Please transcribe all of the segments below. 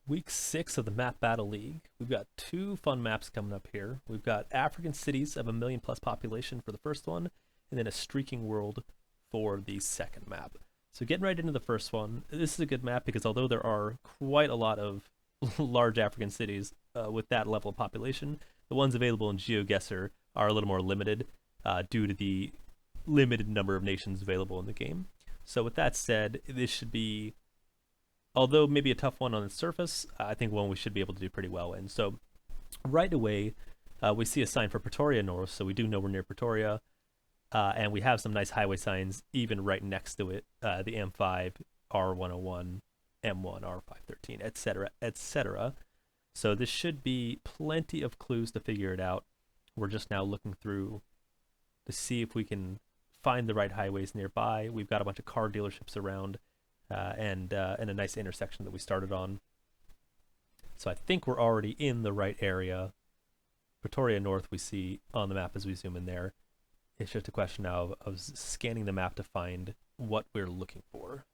Week 6 of the Map Battle League. We've got two fun maps coming up here. We've got African cities of 1 million plus population for the first one, and then a streaking world for the second map. So getting right into the first one, this is a good map because although there are quite a lot of large African cities with that level of population, the ones available in Geoguessr are a little more limited due to the limited number of nations available in the game. So with that said, this should be, although maybe a tough one on the surface, I think one we should be able to do pretty well in. So right away, we see a sign for Pretoria North, so we do know we're near Pretoria, and we have some nice highway signs even right next to it, the M5, R101, M1, R513, etc., etc. So this should be plenty of clues to figure it out. We're just now looking through to see if we can find the right highways nearby. We've got a bunch of car dealerships around, and a nice intersection that we started on. So I think we're already in the right area. Pretoria North we see on the map as we zoom in there. It's just a question now of scanning the map to find what we're looking for.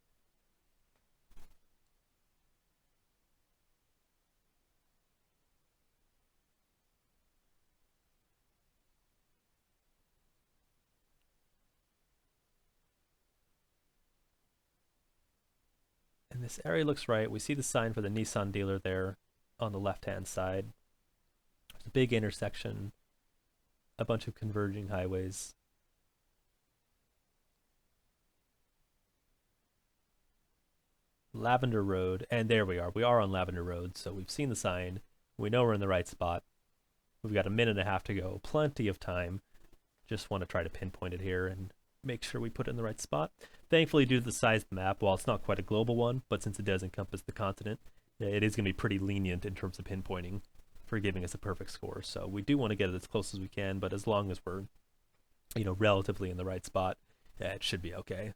And this area looks right. We see the sign for the Nissan dealer there on the left-hand side. There's a big intersection, a bunch of converging highways. Lavender Road, and there we are. We are on Lavender Road, so we've seen the sign. We know we're in the right spot. We've got a minute and a half to go. Plenty of time. Just want to try to pinpoint it here and make sure we put it in the right spot. Thankfully, due to the size of the map, while it's not quite a global one, but since it does encompass the continent, it is going to be pretty lenient in terms of pinpointing for giving us a perfect score. So we do want to get it as close as we can, but as long as we're, relatively in the right spot, it should be okay.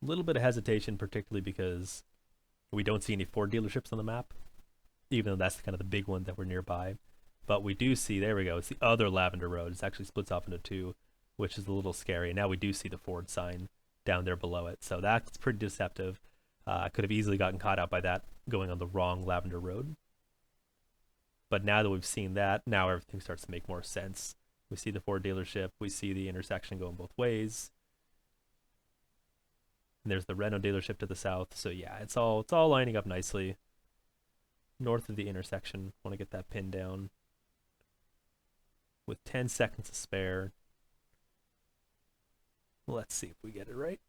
A little bit of hesitation, particularly because we don't see any Ford dealerships on the map, even though that's kind of the big one that we're nearby. But we do see, there we go, it's the other Lavender Road. It actually splits off into two, which is a little scary. And now we do see the Ford sign down there below it. So that's pretty deceptive. I could have easily gotten caught out by that going on the wrong Lavender Road. But now that we've seen that, now everything starts to make more sense. We see the Ford dealership. We see the intersection going both ways. And there's the Renault dealership to the south. So yeah, it's all lining up nicely. North of the intersection, want to get that pin down. With 10 seconds to spare. Let's see if we get it right.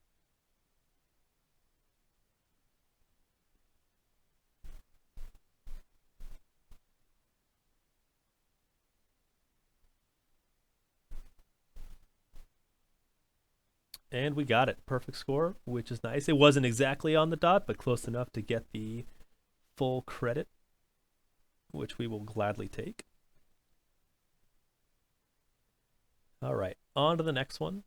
And we got it. Perfect score, which is nice. It wasn't exactly on the dot, but close enough to get the full credit, which we will gladly take. All right, on to the next one.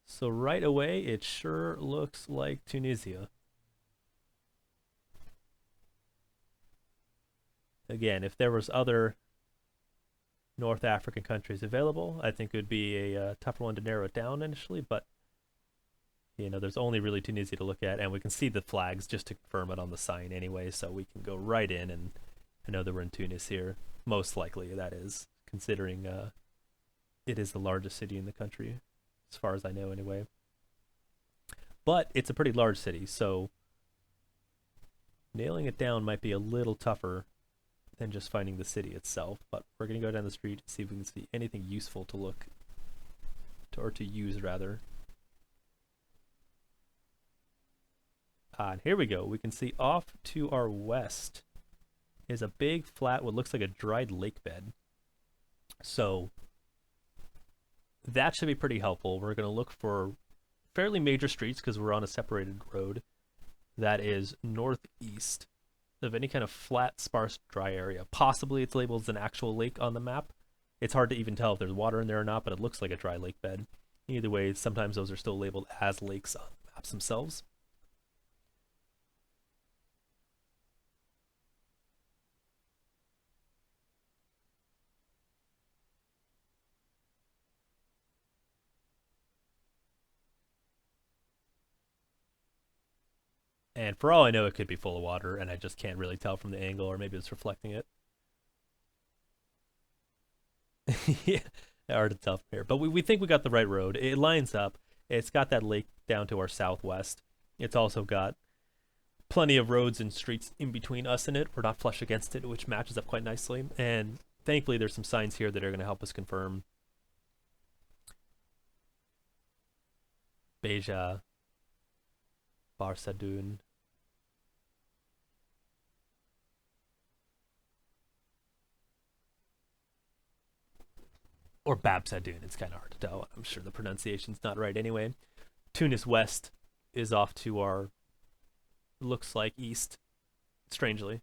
So right away, it sure looks like Tunisia. Again, if there was other North African countries available, I think it would be a tougher one to narrow it down initially, but there's only really Tunisia to look at, and we can see the flags just to confirm it on the sign anyway, so we can go right in, and I know that we're in Tunis here, most likely, that is, considering it is the largest city in the country, as far as I know anyway. But it's a pretty large city, so nailing it down might be a little tougher than just finding the city itself, but we're going to go down the street and see if we can see anything useful to look to, or to use rather. And here we go. We can see off to our west is a big flat, what looks like a dried lake bed. So that should be pretty helpful. We're going to look for fairly major streets because we're on a separated road that is northeast of any kind of flat, sparse, dry area. Possibly it's labeled as an actual lake on the map. It's hard to even tell if there's water in there or not, but it looks like a dry lake bed. Either way, sometimes those are still labeled as lakes on the maps themselves. And for all I know, it could be full of water, and I just can't really tell from the angle, or maybe it's reflecting it. Yeah, hard to tell from here. But we think we got the right road. It lines up. It's got that lake down to our southwest. It's also got plenty of roads and streets in between us and it. We're not flush against it, which matches up quite nicely. And thankfully, there's some signs here that are going to help us confirm Beja, Barsadun. Or Babsadun. It's kind of hard to tell. I'm sure the pronunciation's not right anyway. Tunis West is off to our, looks like, east, strangely.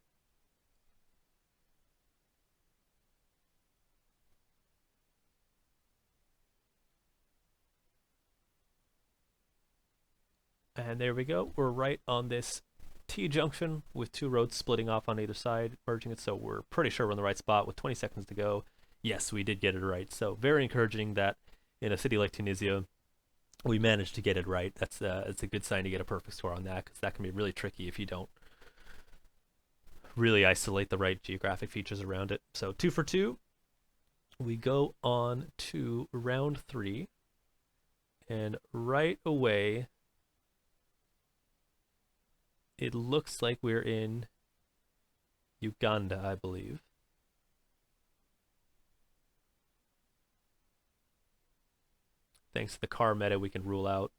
And there we go. We're right on this T-junction with two roads splitting off on either side, merging it. So we're pretty sure we're in the right spot with 20 seconds to go. Yes, we did get it right. So very encouraging that in a city like Tunisia, we managed to get it right. That's a good sign to get a perfect score on that, because that can be really tricky if you don't really isolate the right geographic features around it. So 2 for 2. We go on to round 3, and right away it looks like we're in Uganda, I believe. Thanks to the car meta, we can rule out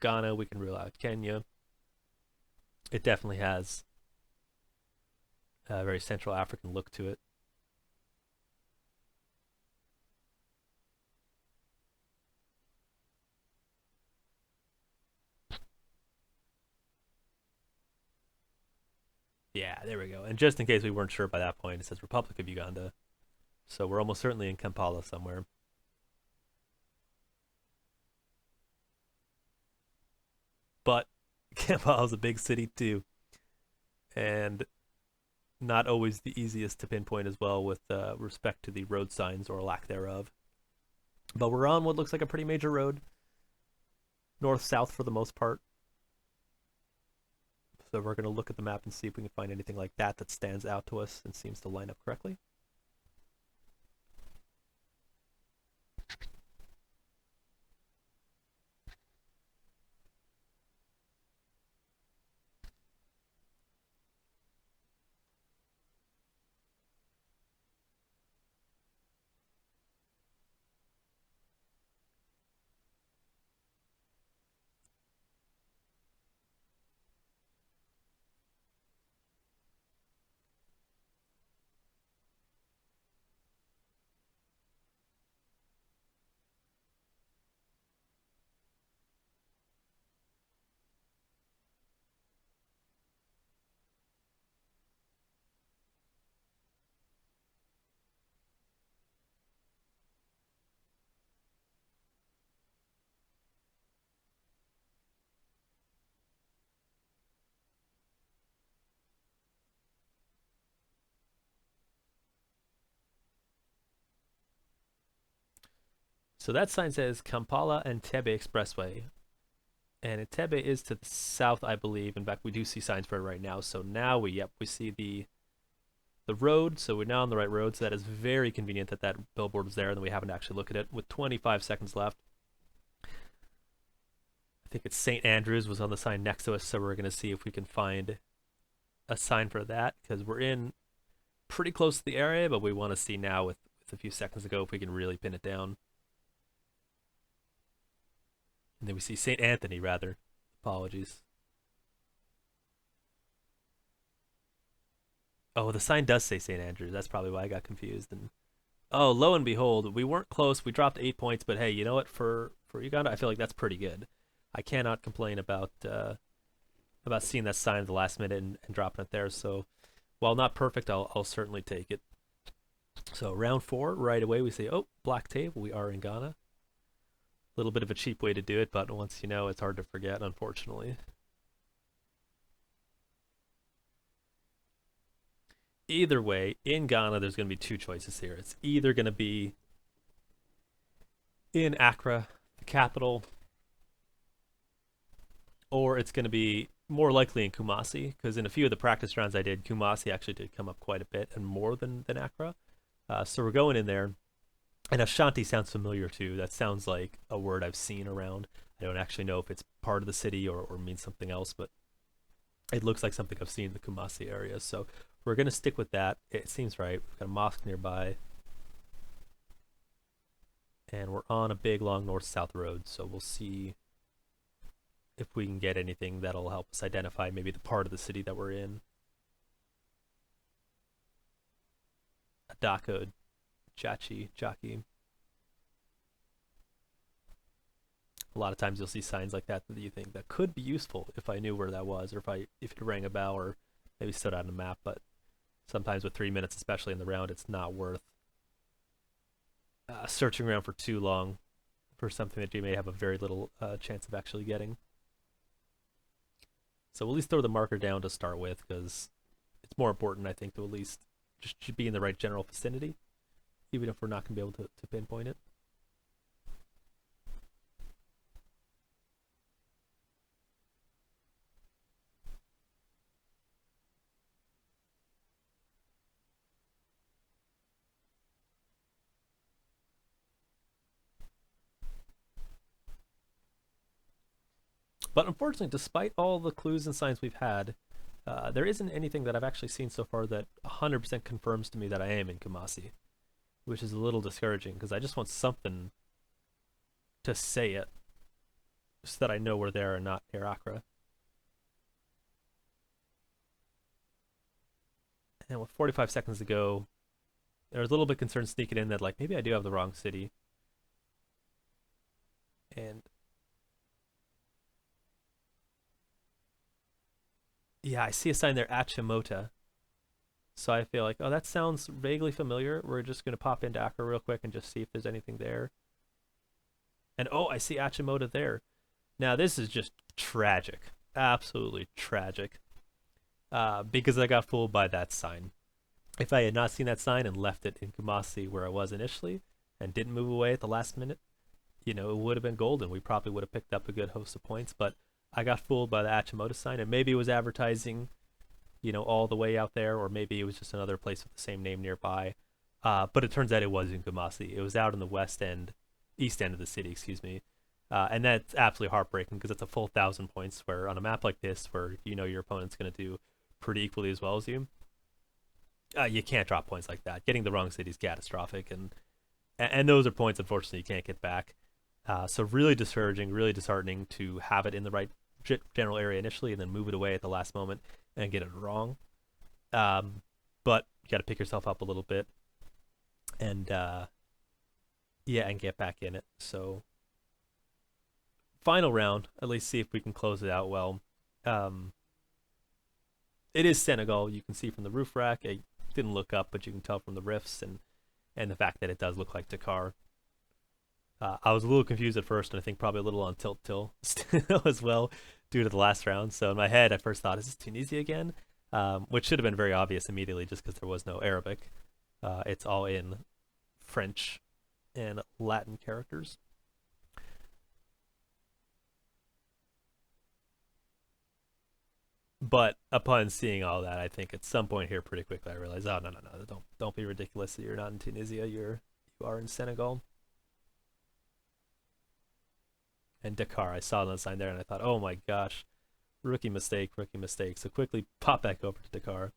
Ghana, we can rule out Kenya. It definitely has a very Central African look to it. Yeah, there we go. And just in case we weren't sure by that point, it says Republic of Uganda. So we're almost certainly in Kampala somewhere. But Kampala's a big city too, and not always the easiest to pinpoint as well with respect to the road signs or lack thereof. But we're on what looks like a pretty major road, north-south for the most part. So we're going to look at the map and see if we can find anything like that that stands out to us and seems to line up correctly. So that sign says Kampala and Entebbe Expressway. And Entebbe is to the south, I believe. In fact, we do see signs for it right now. So now we see the road. So we're now on the right road. So that is very convenient that that billboard was there and we haven't actually looked at it. With 25 seconds left, I think it's St. Andrews was on the sign next to us. So we're going to see if we can find a sign for that, because we're in pretty close to the area, but we want to see now with a few seconds ago if we can really pin it down. And then we see St. Anthony, rather. Apologies. Oh, the sign does say St. Andrews. That's probably why I got confused. And oh, lo and behold, we weren't close. We dropped 8 points, but hey, you know what? For Uganda, I feel like that's pretty good. I cannot complain about seeing that sign at the last minute and dropping it there. So while not perfect, I'll certainly take it. So round 4, right away we say, oh, black tape. We are in Ghana. A little bit of a cheap way to do it, but once you know, it's hard to forget, unfortunately. Either way, in Ghana, there's going to be two choices here. It's either going to be in Accra, the capital, or it's going to be more likely in Kumasi, because in a few of the practice rounds I did, Kumasi actually did come up quite a bit and more than Accra. So we're going in there. And Ashanti sounds familiar too. That sounds like a word I've seen around. I don't actually know if it's part of the city or means something else, but it looks like something I've seen in the Kumasi area. So we're going to stick with that. It seems right. We've got a mosque nearby. And we're on a big, long north-south road. So we'll see if we can get anything that'll help us identify maybe the part of the city that we're in. Adako, Jaki. A lot of times you'll see signs like that you think that could be useful if I knew where that was, or if it rang a bell, or maybe stood out on a map. But sometimes with 3 minutes, especially in the round, it's not worth searching around for too long for something that you may have a very little chance of actually getting. So we'll at least throw the marker down to start with, because it's more important, I think, to at least just be in the right general vicinity, even if we're not going to be able to pinpoint it. But unfortunately, despite all the clues and signs we've had, there isn't anything that I've actually seen so far that 100% confirms to me that I am in Kumasi, which is a little discouraging, because I just want something to say it so that I know we're there and not near Accra. And with 45 seconds to go, there was a little bit concerned sneaking in that, like, maybe I do have the wrong city. And yeah, I see a sign there, Achimota. So I feel like, oh, that sounds vaguely familiar. We're just going to pop into Accra real quick and just see if there's anything there. And oh, I see Achimota there. Now, this is just tragic. Absolutely tragic. Because I got fooled by that sign. If I had not seen that sign and left it in Kumasi where I was initially and didn't move away at the last minute, it would have been golden. We probably would have picked up a good host of points, but I got fooled by the Achimota sign, and maybe it was advertising, all the way out there, or maybe it was just another place with the same name nearby. But it turns out it was in Kumasi. It was out in the east end of the city, excuse me. And that's absolutely heartbreaking, because it's a full 1,000 points, where on a map like this, where your opponent's going to do pretty equally as well as you, you can't drop points like that. Getting the wrong city is catastrophic, and those are points, unfortunately, you can't get back. So really discouraging, really disheartening to have it in the right general area initially and then move it away at the last moment and get it wrong. But you got to pick yourself up a little bit and and get back in it. So final round, at least see if we can close it out well. It is Senegal. You can see from the roof rack. I didn't look up, but you can tell from the rifts and the fact that it does look like Dakar. I was a little confused at first, and I think probably a little on tilt as well, due to the last round. So in my head, I first thought, is this Tunisia again? Which should have been very obvious immediately, just because there was no Arabic. It's all in French and Latin characters. But upon seeing all that, I think at some point here, pretty quickly, I realized, oh, no, don't be ridiculous. You're not in Tunisia. You are in Senegal. And Dakar, I saw the sign there, and I thought, oh my gosh, rookie mistake. So quickly pop back over to Dakar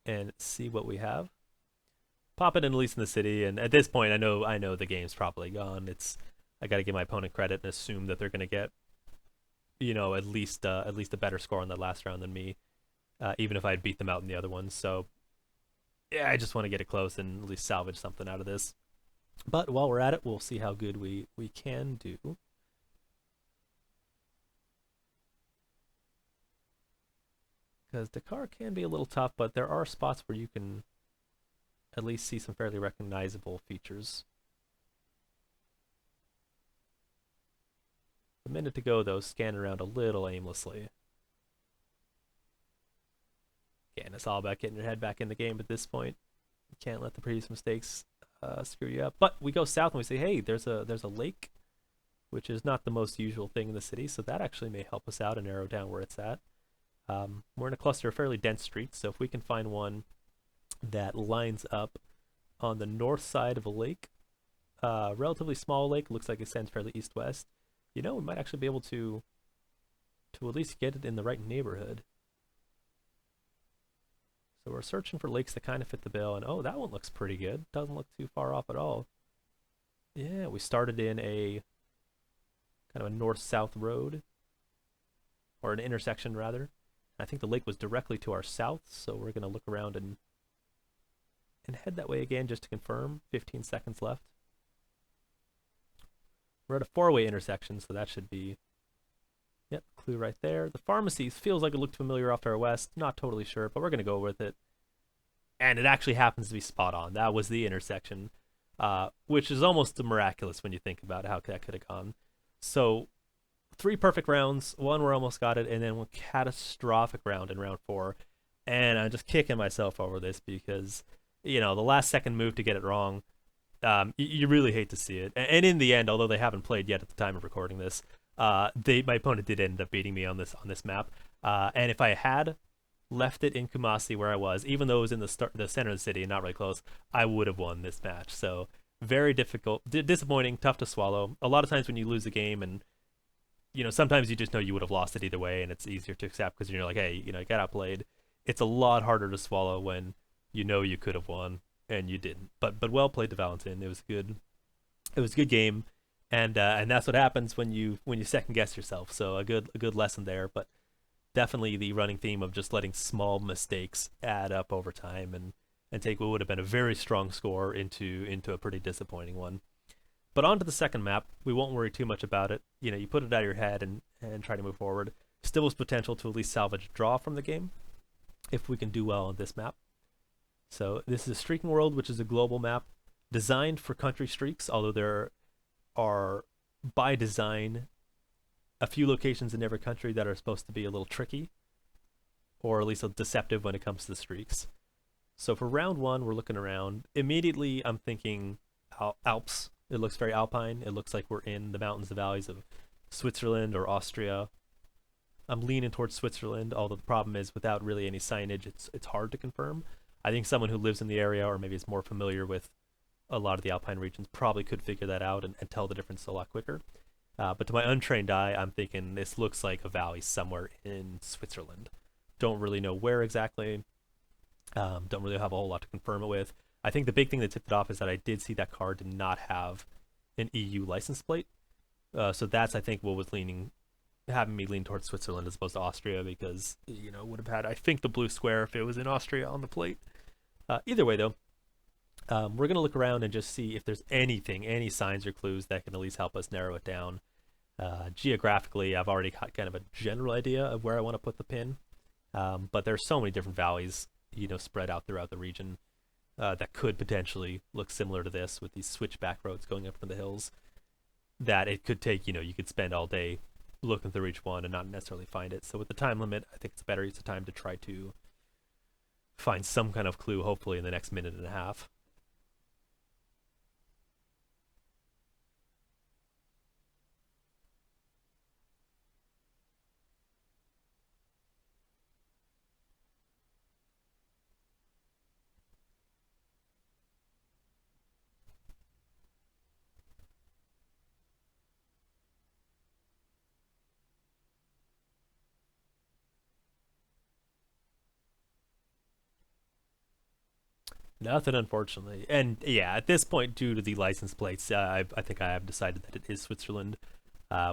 and see what we have. Pop it in, at least in the city, and at this point, I know the game's probably gone. I got to give my opponent credit and assume that they're going to get, at least a better score on that last round than me, even if I had beat them out in the other ones. So yeah, I just want to get it close and at least salvage something out of this. But while we're at it, we'll see how good we can do. Because Dakar can be a little tough, but there are spots where you can at least see some fairly recognizable features. A minute to go, though, scan around a little aimlessly. Again, it's all about getting your head back in the game at this point. You can't let the previous mistakes screw you up. But we go south and we say, hey, there's a lake, which is not the most usual thing in the city, so that actually may help us out and narrow down where it's at. We're in a cluster of fairly dense streets, so if we can find one that lines up on the north side of a lake, relatively small lake, looks like it stands fairly east-west, we might actually be able to at least get it in the right neighborhood. So we're searching for lakes that kind of fit the bill, and oh, that one looks pretty good. Doesn't look too far off at all. Yeah, we started in a kind of a north-south road, or an intersection rather. I think the lake was directly to our south, so we're going to look around and head that way again just to confirm. 15 seconds left. We're at a four-way intersection, so that should be, yep, clue right there. The pharmacy feels like it looked familiar off to our west. Not totally sure, but we're going to go with it. And it actually happens to be spot on. That was the intersection, which is almost miraculous when you think about how that could have gone. So 3 perfect rounds, 1 where I almost got it, and then 1 catastrophic round in round 4. And I'm just kicking myself over this because, the last second move to get it wrong, you really hate to see it. And in the end, although they haven't played yet at the time of recording this, my opponent did end up beating me on this map. And if I had left it in Kumasi where I was, even though it was in the center of the city and not really close, I would have won this match. So very difficult, disappointing, tough to swallow. A lot of times when you lose a game and sometimes you just know you would have lost it either way, and it's easier to accept because you're like, hey, you got outplayed. It's a lot harder to swallow when you could have won and you didn't. But well played to Valentin. It was good. It was a good game, and that's what happens when you second guess yourself. So a good lesson there. But definitely the running theme of just letting small mistakes add up over time and take what would have been a very strong score into a pretty disappointing one. But on to the second map. We won't worry too much about it. You put it out of your head and try to move forward. Still has potential to at least salvage a draw from the game if we can do well on this map. So this is a streaking world, which is a global map designed for country streaks, although there are, by design, a few locations in every country that are supposed to be a little tricky, or at least deceptive when it comes to the streaks. So for round 1, we're looking around. Immediately, I'm thinking Alps. It looks very alpine. It looks like we're in the mountains, the valleys of Switzerland or Austria. I'm leaning towards Switzerland, although the problem is without really any signage, it's hard to confirm. I think someone who lives in the area or maybe is more familiar with a lot of the alpine regions probably could figure that out and tell the difference a lot quicker. But to my untrained eye, I'm thinking this looks like a valley somewhere in Switzerland. Don't really know where exactly. Don't really have a whole lot to confirm it with. I think the big thing that tipped it off is that I did see that car did not have an EU license plate. So that's, I think, what was having me lean towards Switzerland as opposed to Austria, because, would have had, I think, the blue square if it was in Austria on the plate. Either way, though, we're going to look around and just see if there's anything, any signs or clues that can at least help us narrow it down. Geographically, I've already got kind of a general idea of where I want to put the pin, but there's so many different valleys, spread out throughout the region that could potentially look similar to this with these switchback roads going up from the hills, that it could take, you could spend all day looking through each one and not necessarily find it. So with the time limit, I think it's a better use of time to try to find some kind of clue, hopefully in the next minute and a half. Nothing, unfortunately. And yeah, at this point, due to the license plates, I think I have decided that it is Switzerland.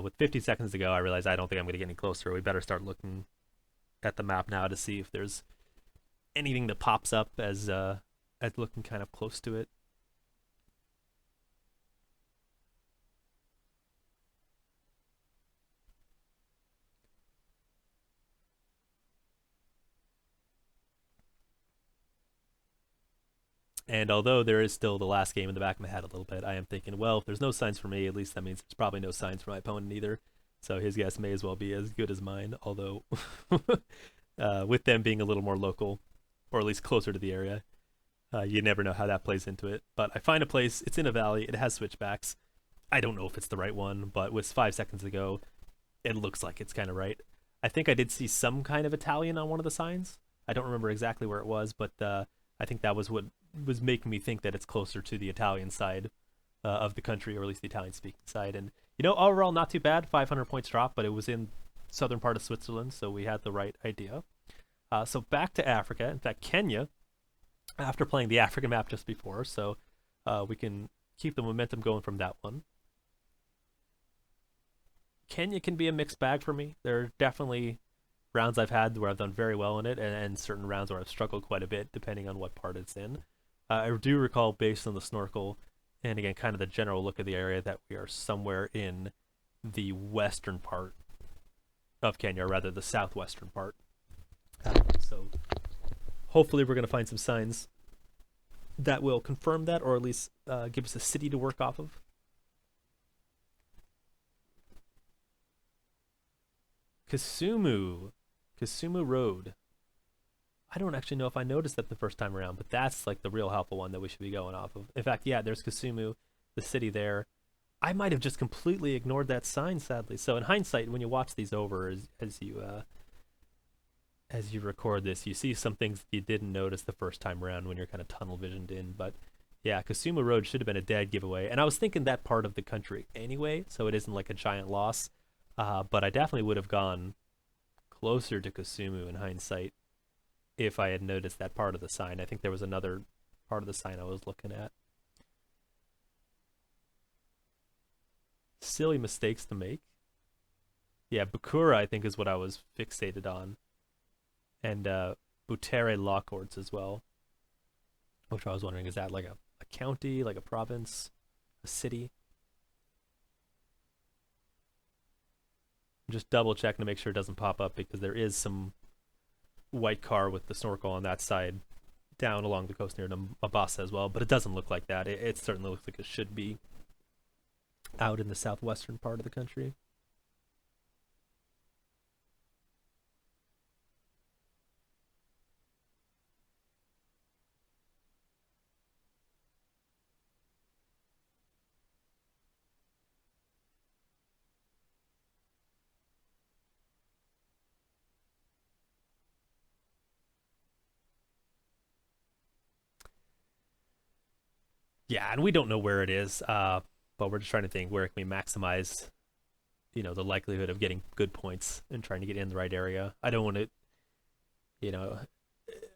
With 50 seconds to go, I realize I don't think I'm going to get any closer. We better start looking at the map now to see if there's anything that pops up as looking kind of close to it. And although there is still the last game in the back of my head a little bit, I am thinking, well, if there's no signs for me, at least that means there's probably no signs for my opponent either. So his guess may as well be as good as mine, although with them being a little more local, or at least closer to the area, you never know how that plays into it. But I find a place, it's in a valley, it has switchbacks. I don't know if it's the right one, but with 5 seconds to go, it looks like it's kind of right. I think I did see some kind of Italian on one of the signs. I don't remember exactly where it was, but I think that was what was making me think that it's closer to the Italian side of the country, or at least the Italian-speaking side. And overall, not too bad. 500 points drop, but it was in southern part of Switzerland, so we had the right idea. So back to Africa. In fact, Kenya, after playing the African map just before, so we can keep the momentum going from that one. Kenya can be a mixed bag for me. There are definitely rounds I've had where I've done very well in it, and certain rounds where I've struggled quite a bit, depending on what part it's in. I do recall, based on the snorkel, and again, kind of the general look of the area, that we are somewhere in the western part of Kenya, or rather the southwestern part. So hopefully we're going to find some signs that will confirm that, or at least give us a city to work off of. Kisumu Road. I don't actually know if I noticed that the first time around, but that's like the real helpful one that we should be going off of. In fact, yeah, there's Kisumu, the city there. I might have just completely ignored that sign, sadly. So in hindsight, when you watch these over, as you record this, you see some things that you didn't notice the first time around when you're kind of tunnel visioned in. But yeah, Kisumu Road should have been a dead giveaway. And I was thinking that part of the country anyway, so it isn't like a giant loss. But I definitely would have gone closer to Kisumu in hindsight if I had noticed that part of the sign. I think there was another part of the sign I was looking at. Silly mistakes to make. Yeah, Bukura, I think, is what I was fixated on. And Butere Law Courts as well. Which I was wondering, is that like a county, like a province, a city? Just double checking to make sure it doesn't pop up, because there is some white car with the snorkel on that side down along the coast near Mombasa as well, but it doesn't look like that. It certainly looks like it should be out in the southwestern part of the country. Yeah, and we don't know where it is, but we're just trying to think, where can we maximize, the likelihood of getting good points and trying to get in the right area. I don't want to, you know,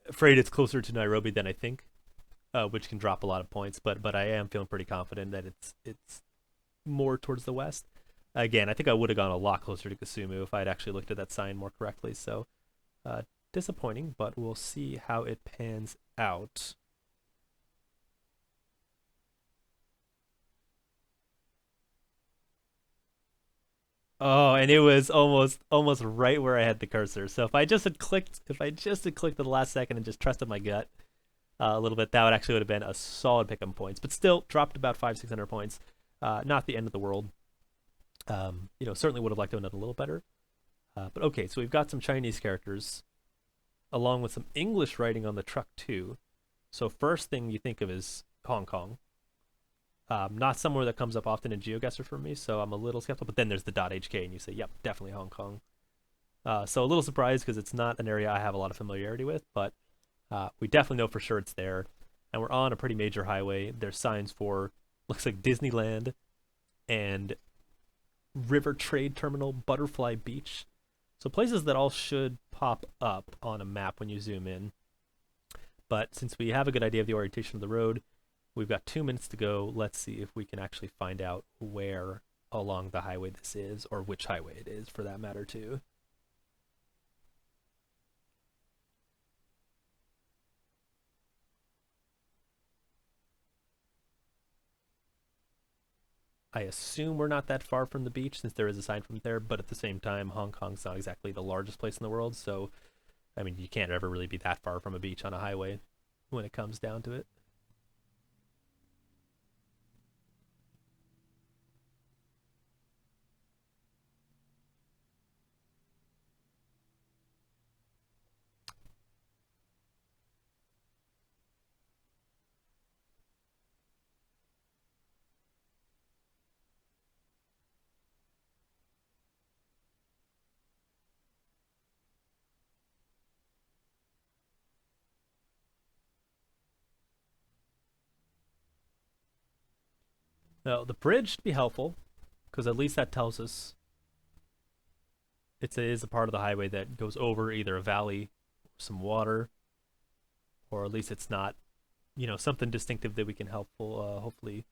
afraid it's closer to Nairobi than I think, which can drop a lot of points. But I am feeling pretty confident that it's more towards the west. Again, I think I would have gone a lot closer to Kisumu if I had actually looked at that sign more correctly. So disappointing, but we'll see how it pans out. Oh, and it was almost right where I had the cursor. So if I just had clicked at the last second and just trusted my gut a little bit, that would have been a solid pick on points. But still dropped about 500-600 points. Not the end of the world. Certainly would have liked to have done a little better. But okay, so we've got some Chinese characters along with some English writing on the truck too. So first thing you think of is Hong Kong. Not somewhere that comes up often in Geoguessr for me, so I'm a little skeptical. But then there's the .hk, and you say, yep, definitely Hong Kong. So a little surprised because it's not an area I have a lot of familiarity with, but we definitely know for sure it's there. And we're on a pretty major highway. There's signs for, looks like Disneyland and River Trade Terminal, Butterfly Beach. So places that all should pop up on a map when you zoom in. But since we have a good idea of the orientation of the road, we've got 2 minutes to go. Let's see if we can actually find out where along the highway this is, or which highway it is for that matter too. I assume we're not that far from the beach since there is a sign from there, but at the same time, Hong Kong's not exactly the largest place in the world, so I mean, you can't ever really be that far from a beach on a highway when it comes down to it. Now, the bridge should be helpful, because at least that tells us it is a part of the highway that goes over either a valley, some water, or at least it's not, something distinctive that we can hopefully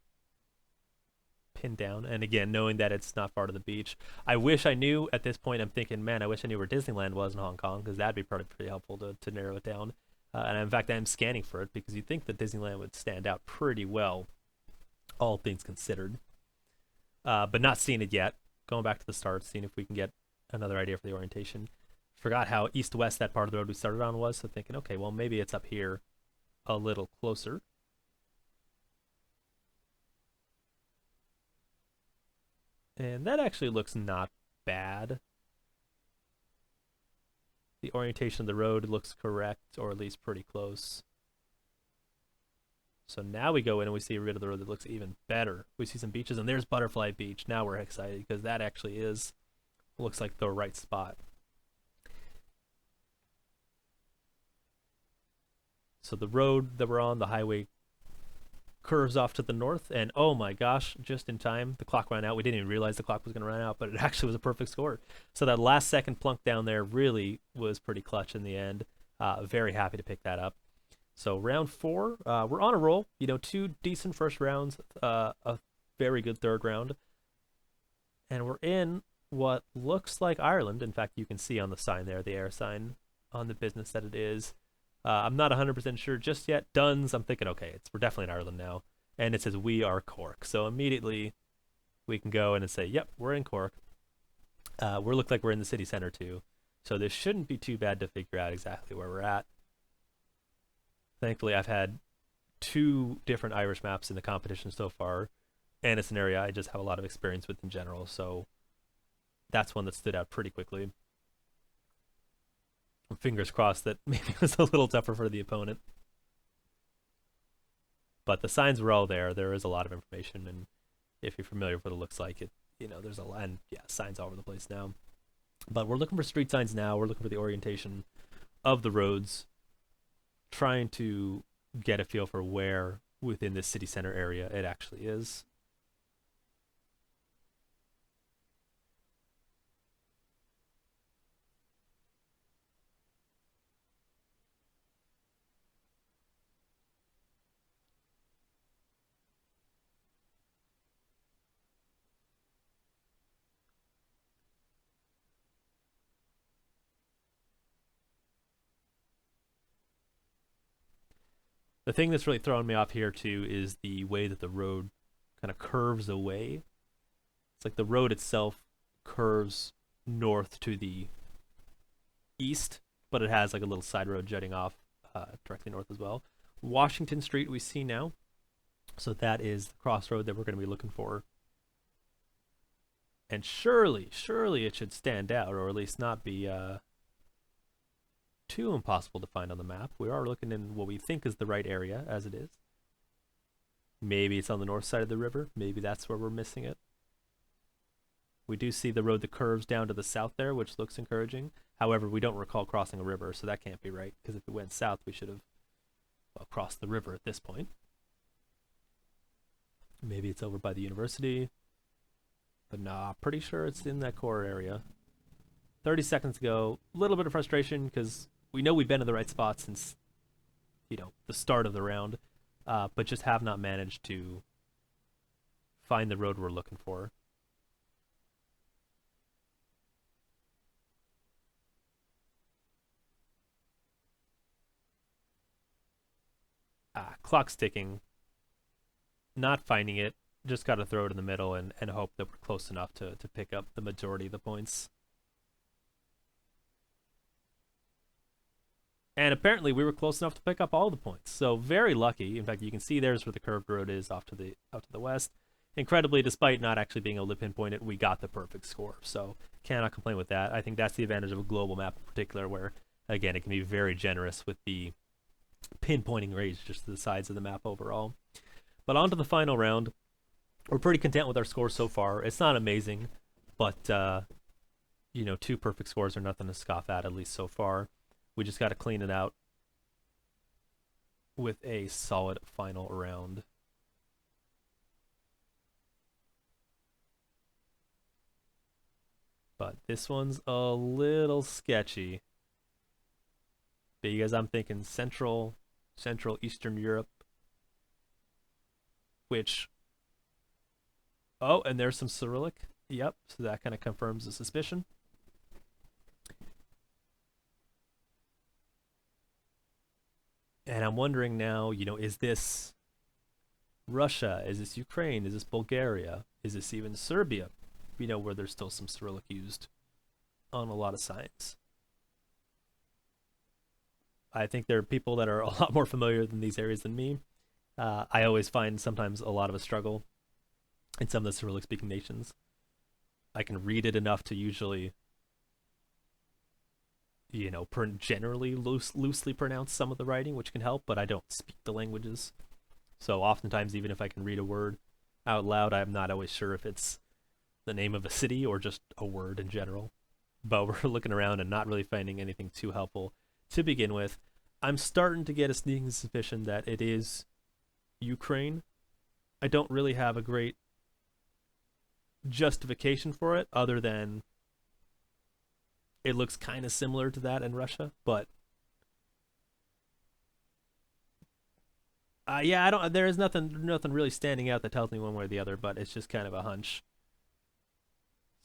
pin down. And again, knowing that it's not far to the beach. I wish I knew at this point. I'm thinking, man, I wish I knew where Disneyland was in Hong Kong, because that'd be pretty helpful to narrow it down. And in fact, I'm scanning for it because you'd think that Disneyland would stand out pretty well, all things considered. But not seeing it yet. Going back to the start, seeing if we can get another idea for the orientation. Forgot how east-west that part of the road we started on was, so thinking, okay, well, maybe it's up here a little closer. And that actually looks not bad. The orientation of the road looks correct, or at least pretty close. So now we go in and we see a bit of the road that looks even better. We see some beaches, and there's Butterfly Beach. Now we're excited because that actually looks like the right spot. So the road that we're on, the highway, curves off to the north, and oh my gosh, just in time, the clock ran out. We didn't even realize the clock was going to run out, but it actually was a perfect score. So that last second plunk down there really was pretty clutch in the end. Very happy to pick that up. So round 4, we're on a roll. 2 decent first rounds, a very good third round, and we're in what looks like Ireland. In fact, you can see on the sign there, the air sign on the business, that it is. I'm not 100% sure just yet. Duns, I'm thinking, okay, we're definitely in Ireland now. And it says, we are Cork. So immediately we can go in and say, yep, we're in Cork. We look like we're in the city center too. So this shouldn't be too bad to figure out exactly where we're at. Thankfully, I've had 2 different Irish maps in the competition so far. And it's an area I just have a lot of experience with in general. So that's one that stood out pretty quickly. Fingers crossed that maybe it was a little tougher for the opponent. But the signs were all there. There is a lot of information, and if you're familiar with what it looks like, there's a lot, and yeah, signs all over the place now. But we're looking for street signs now. We're looking for the orientation of the roads, trying to get a feel for where within this city center area it actually is. The thing that's really throwing me off here too is the way that the road kind of curves away. It's like the road itself curves north to the east, but it has like a little side road jutting off directly north as well. Washington Street we see now. So that is the crossroad that we're going to be looking for. And surely it should stand out, or at least not be too impossible to find on the map. We are looking in what we think is the right area, as it is. Maybe it's on the north side of the river. Maybe that's where we're missing it. We do see the road that curves down to the south there, which looks encouraging. However, we don't recall crossing a river, so that can't be right, because if it went south, we should have crossed the river at this point. Maybe it's over by the university. But nah, pretty sure it's in that core area. 30 seconds ago, a little bit of frustration because we know we've been in the right spot since, the start of the round, but just have not managed to find the road we're looking for. Clock's ticking. Not finding it. Just got to throw it in the middle and hope that we're close enough to pick up the majority of the points. And apparently we were close enough to pick up all the points. So very lucky. In fact, you can see there's where the curved road is off to the west. Incredibly, despite not actually being able to pinpoint it, we got the perfect score. So cannot complain with that. I think that's the advantage of a global map in particular, where, again, it can be very generous with the pinpointing range just to the sides of the map overall. But on to the final round. We're pretty content with our score so far. It's not amazing, but 2 perfect scores are nothing to scoff at least so far. We just got to clean it out with a solid final round. But this one's a little sketchy. Because I'm thinking Central Eastern Europe, which, oh, and there's some Cyrillic. Yep, so that kind of confirms the suspicion. And I'm wondering now, is this Russia? Is this Ukraine? Is this Bulgaria? Is this even Serbia? Where there's still some Cyrillic used on a lot of signs. I think there are people that are a lot more familiar in these areas than me. I always find sometimes a lot of a struggle in some of the Cyrillic speaking nations. I can read it enough to usually, generally loosely pronounce some of the writing, which can help, but I don't speak the languages. So oftentimes, even if I can read a word out loud, I'm not always sure if it's the name of a city or just a word in general. But we're looking around and not really finding anything too helpful to begin with. I'm starting to get a sneaking suspicion that it is Ukraine. I don't really have a great justification for it other than it looks kind of similar to that in Russia, but yeah, I don't. There is nothing really standing out that tells me one way or the other, but it's just kind of a hunch.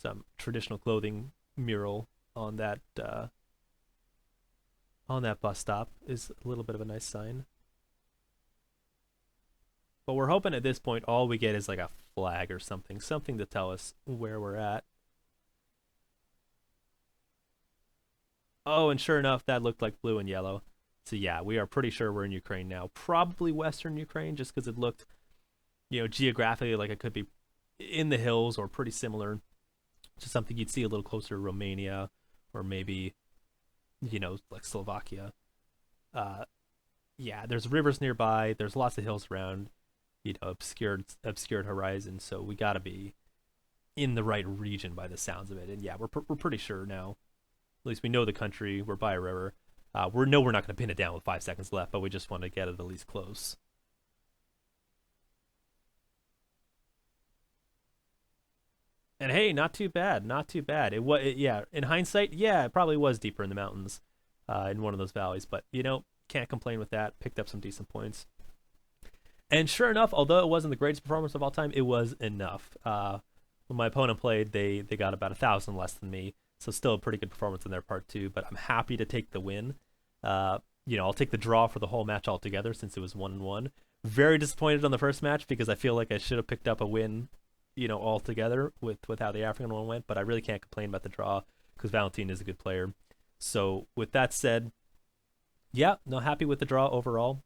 Some traditional clothing mural on that bus stop is a little bit of a nice sign. But we're hoping at this point all we get is like a flag or something to tell us where we're at. Oh, and sure enough, that looked like blue and yellow. So yeah, we are pretty sure we're in Ukraine now. Probably Western Ukraine, just because it looked, geographically like it could be in the hills or pretty similar to something you'd see a little closer to Romania or maybe, like Slovakia. Uh, yeah, there's rivers nearby. There's lots of hills around, obscured horizon. So we got to be in the right region by the sounds of it. And yeah, we're pretty sure now. At least we know the country. We're by a river. We're not going to pin it down with 5 seconds left, but we just want to get it at least close. And hey, not too bad, not too bad. Yeah. In hindsight, yeah, it probably was deeper in the mountains, in one of those valleys. But can't complain with that. Picked up some decent points. And sure enough, although it wasn't the greatest performance of all time, it was enough. When my opponent played, they got about 1,000 less than me, so still a pretty good performance on their part too. But I'm happy to take the win. I'll take the draw for the whole match altogether since it was 1-1. Very disappointed on the first match because I feel like I should have picked up a win, altogether with how the African one went. But I really can't complain about the draw because Valentin is a good player. So with that said, yeah, no, happy with the draw overall.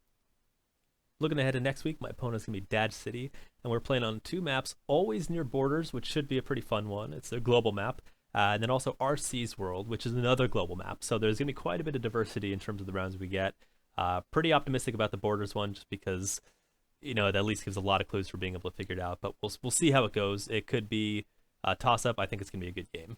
Looking ahead to next week, my opponent's going to be Dad City, and we're playing on 2 maps, always near borders, which should be a pretty fun one. It's a global map. And then also RC's World, which is another global map. So there's going to be quite a bit of diversity in terms of the rounds we get. Pretty optimistic about the borders one, just because, it at least gives a lot of clues for being able to figure it out. But we'll see how it goes. It could be a toss-up. I think it's going to be a good game.